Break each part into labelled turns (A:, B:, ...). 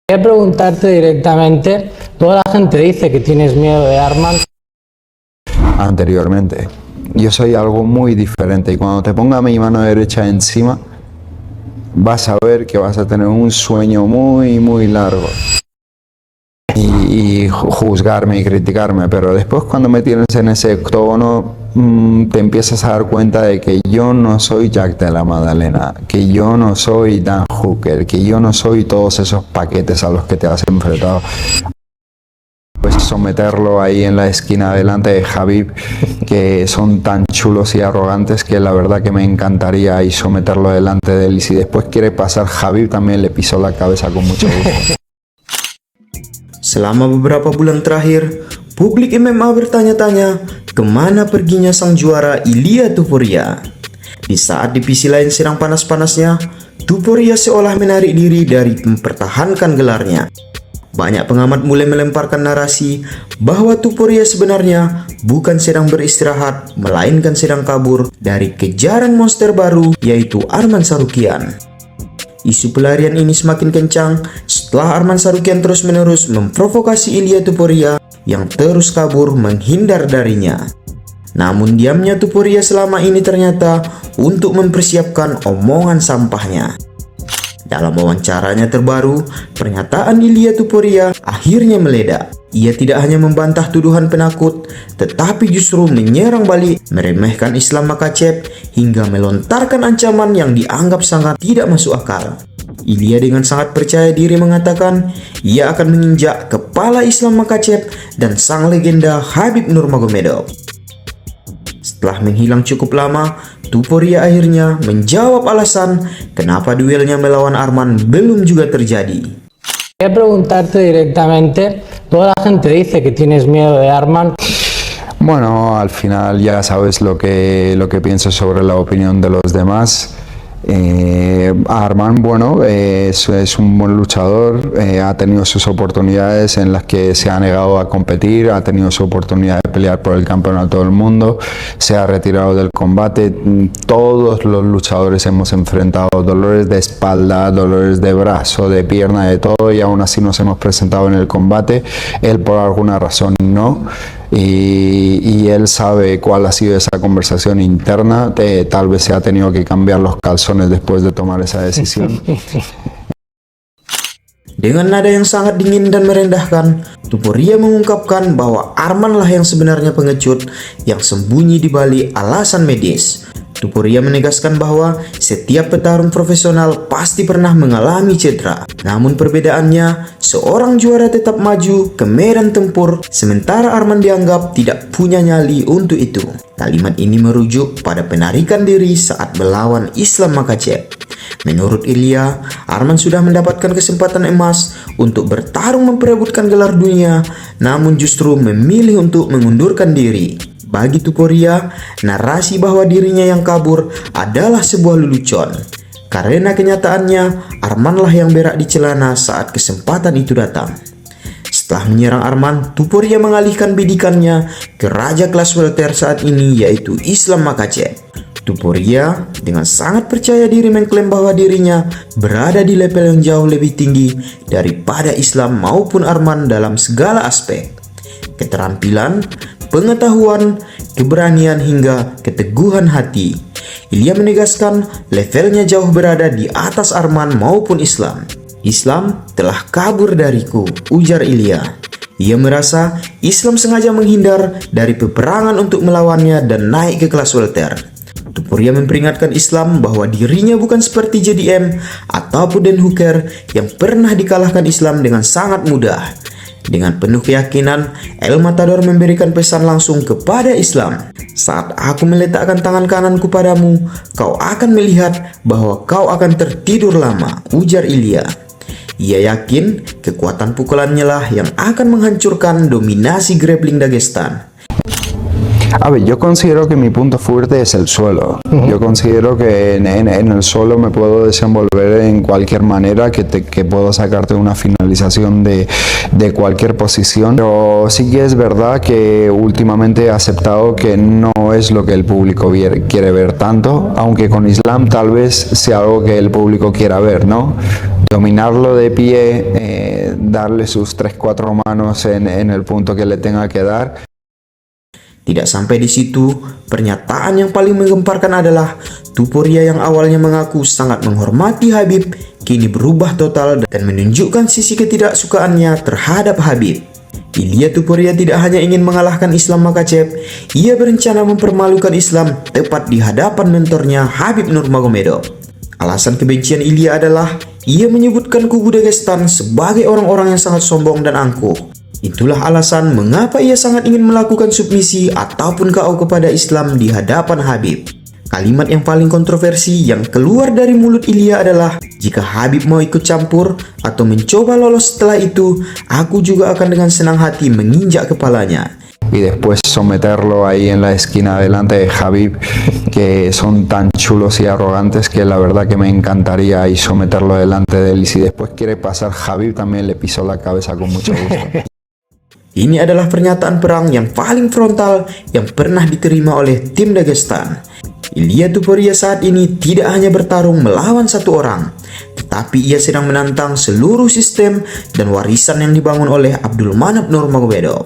A: Quería preguntarte directamente, toda la gente dice que tienes miedo de Arman.
B: Anteriormente, yo soy algo muy diferente y cuando te ponga mi mano derecha encima vas a ver que vas a tener un sueño muy largo y juzgarme y criticarme, pero después cuando me tienes en ese octógono te empiezas a dar cuenta de que yo no soy Jack de la Madalena, que yo no soy Dan Hooker, que yo no soy todos esos paquetes a los que te has enfrentado. Pues someterlo ahí en la esquina delante de Khabib, que son tan chulos y arrogantes que la verdad que me encantaría ahí someterlo delante de él, y si después quiere pasar Khabib también le piso la cabeza con mucho gusto.
C: Selama beberapa bulan terakhir, publik MMA bertanya-tanya kemana perginya sang juara Ilia Topuria. Di saat divisi lain sedang panas-panasnya, Topuria seolah menarik diri dari mempertahankan gelarnya. Banyak pengamat mulai melemparkan narasi bahwa Topuria sebenarnya bukan sedang beristirahat, melainkan sedang kabur dari kejaran monster baru, yaitu Arman Tsarukyan. Isu pelarian ini semakin kencang setelah Arman Tsarukyan terus-menerus memprovokasi Ilia Topuria yang terus kabur menghindar darinya. Namun diamnya Topuria selama ini ternyata untuk mempersiapkan omongan sampahnya. Dalam wawancaranya terbaru, pernyataan Ilia Topuria akhirnya meledak. Ia tidak hanya membantah tuduhan penakut, tetapi justru menyerang balik, meremehkan Islam Makhachev, hingga melontarkan ancaman yang dianggap sangat tidak masuk akal. Ilia dengan sangat percaya diri mengatakan ia akan menginjak kepala Islam Makhachev dan sang legenda Khabib Nurmagomedov. Setelah menghilang cukup lama, Topuria akhirnya menjawab alasan kenapa duelnya melawan Arman belum juga terjadi.
A: Quería preguntarte directamente, toda la gente dice que tienes miedo de Arman.
B: Bueno, al final ya sabes lo que pienso sobre la opinión de los demás. Arman, bueno, es un buen luchador, ha tenido sus oportunidades en las que se ha negado a competir, ha tenido su oportunidad de pelear por el campeonato del mundo, se ha retirado del combate. Todos los luchadores hemos enfrentado dolores de espalda, dolores de brazo, de pierna, de todo, y aún así nos hemos presentado en el combate. Él por alguna razón no. Y él sabe cuál ha sido esa conversación interna, tal vez se ha tenido que cambiar los calzones después de tomar esa decisión.
C: Dengan nada yang sangat dingin dan merendahkan, Topuria mengungkapkan bahwa Arman lah yang sebenarnya pengecut yang sembunyi di balik alasan medis. Topuria menegaskan bahwa setiap petarung profesional pasti pernah mengalami cedera. Namun perbedaannya, seorang juara tetap maju ke medan tempur, sementara Arman dianggap tidak punya nyali untuk itu. Kalimat ini merujuk pada penarikan diri saat melawan Islam Makhachev. Menurut Ilia, Arman sudah mendapatkan kesempatan emas untuk bertarung memperebutkan gelar dunia, namun justru memilih untuk mengundurkan diri. Bagi Topuria, narasi bahwa dirinya yang kabur adalah sebuah lelucon. Karena kenyataannya, Armanlah yang berak di celana saat kesempatan itu datang. Setelah menyerang Arman, Topuria mengalihkan bidikannya ke raja kelas welter saat ini, yaitu Islam Makhachev. Topuria dengan sangat percaya diri mengklaim bahwa dirinya berada di level yang jauh lebih tinggi daripada Islam maupun Arman dalam segala aspek. Keterampilan, pengetahuan, keberanian hingga keteguhan hati. Ilia menegaskan levelnya jauh berada di atas Arman maupun Islam. Islam telah kabur dariku, ujar Ilia. Ia merasa Islam sengaja menghindar dari peperangan untuk melawannya dan naik ke kelas welter. Topuria memperingatkan Islam bahwa dirinya bukan seperti JDM ataupun Dan Hooker yang pernah dikalahkan Islam dengan sangat mudah. Dengan penuh keyakinan, El Matador memberikan pesan langsung kepada Islam. Saat aku meletakkan tangan kananku padamu, kau akan melihat bahwa kau akan tertidur lama, ujar Ilia. Ia yakin kekuatan pukulannya lah yang akan menghancurkan dominasi grappling Dagestan.
B: A ver, yo considero que mi punto fuerte es el suelo. Yo considero que en el suelo me puedo desenvolver en cualquier manera, que puedo sacarte una finalización de cualquier posición. Pero sí que es verdad que últimamente he aceptado que no es lo que el público quiere ver tanto, aunque con Islam tal vez sea algo que el público quiera ver, ¿no? dominarlo de pie, darle sus 3-4 manos en el punto que le tenga que dar.
C: Tidak sampai di situ, pernyataan yang paling menggemparkan adalah Topuria yang awalnya mengaku sangat menghormati Khabib, kini berubah total dan menunjukkan sisi ketidaksukaannya terhadap Khabib. Ilia Topuria tidak hanya ingin mengalahkan Islam Makhachev, ia berencana mempermalukan Islam tepat di hadapan mentornya Khabib Nurmagomedov. Alasan kebencian Ilia adalah ia menyebutkan kubu Dagestan sebagai orang-orang yang sangat sombong dan angkuh. Itulah alasan mengapa ia sangat ingin melakukan submisi ataupun KO kepada Islam di hadapan Khabib. Kalimat yang paling kontroversi yang keluar dari mulut Ilia adalah, jika Khabib mau ikut campur atau mencoba lolos setelah itu, aku juga akan dengan senang hati menginjak kepalanya.
B: Y después someterlo ahí en la esquina delante de Khabib, que son tan chulos y arrogantes que la verdad que me encantaría ahí someterlo delante de él. Y si después quiere pasar Khabib, también le piso la cabeza con mucho gusto.
C: Ini adalah pernyataan perang yang paling frontal yang pernah diterima oleh tim Dagestan. Ilia Topuria saat ini tidak hanya bertarung melawan satu orang, tetapi ia sedang menantang seluruh sistem dan warisan yang dibangun oleh Abdulmanap Nurmagomedov.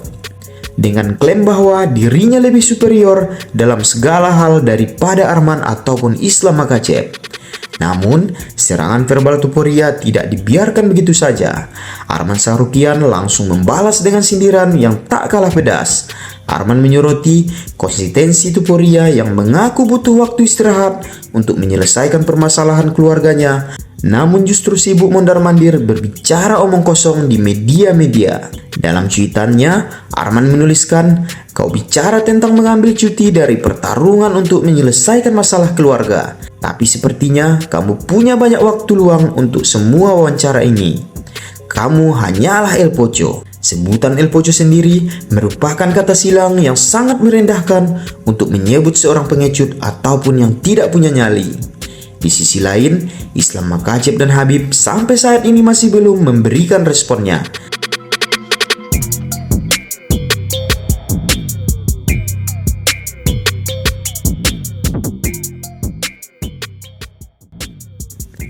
C: Dengan klaim bahwa dirinya lebih superior dalam segala hal daripada Arman ataupun Islam Makhachev. Namun, serangan verbal Topuria tidak dibiarkan begitu saja. Arman Tsarukyan langsung membalas dengan sindiran yang tak kalah pedas. Arman menyoroti konsistensi Topuria yang mengaku butuh waktu istirahat untuk menyelesaikan permasalahan keluarganya, namun justru sibuk mondar-mandir berbicara omong kosong di media-media. Dalam cuitannya, Arman menuliskan, "Kau bicara tentang mengambil cuti dari pertarungan untuk menyelesaikan masalah keluarga, tapi sepertinya kamu punya banyak waktu luang untuk semua wawancara ini. Kamu hanyalah El Pocho." Sebutan El Pocho sendiri merupakan kata silang yang sangat merendahkan untuk menyebut seorang pengecut ataupun yang tidak punya nyali. Di sisi lain, Islam Makhachev dan Khabib sampai saat ini masih belum memberikan responnya.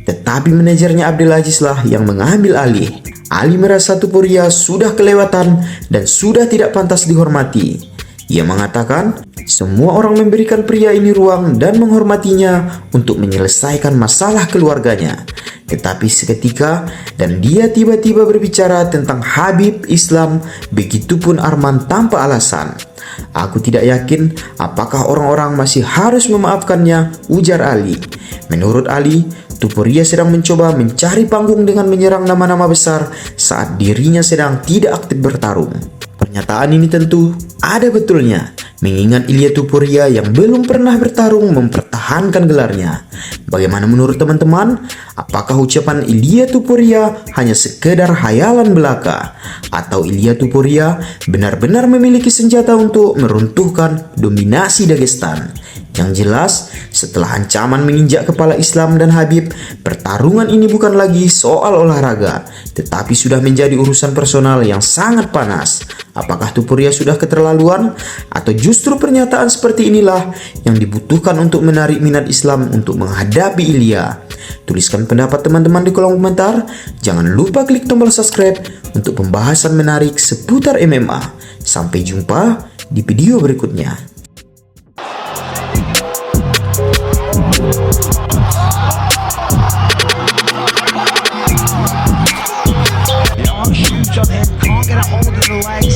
C: Tetapi manajernya Abdelaziz lah yang mengambil alih. Ali merasa Topuria sudah kelewatan dan sudah tidak pantas dihormati. Ia mengatakan, semua orang memberikan pria ini ruang dan menghormatinya untuk menyelesaikan masalah keluarganya. Tetapi seketika, dan dia tiba-tiba berbicara tentang Khabib, Islam, begitupun Arman tanpa alasan. Aku tidak yakin apakah orang-orang masih harus memaafkannya, ujar Ali. Menurut Ali, Topuria sedang mencoba mencari panggung dengan menyerang nama-nama besar saat dirinya sedang tidak aktif bertarung. Pernyataan ini tentu ada betulnya, mengingat Ilia Topuria yang belum pernah bertarung mempertahankan gelarnya. Bagaimana menurut teman-teman? Apakah ucapan Ilia Topuria hanya sekedar hayalan belaka? Atau Ilia Topuria benar-benar memiliki senjata untuk meruntuhkan dominasi Dagestan? Yang jelas, setelah ancaman menginjak kepala Islam dan Khabib, pertarungan ini bukan lagi soal olahraga, tetapi sudah menjadi urusan personal yang sangat panas. Apakah Topuria sudah keterlaluan? Atau justru pernyataan seperti inilah yang dibutuhkan untuk menarik minat Islam untuk menghadapi Ilia? Tuliskan pendapat teman-teman di kolom komentar. Jangan lupa klik tombol subscribe untuk pembahasan menarik seputar MMA. Sampai jumpa di video berikutnya.
D: Huge on him, can't get a hold of the legs.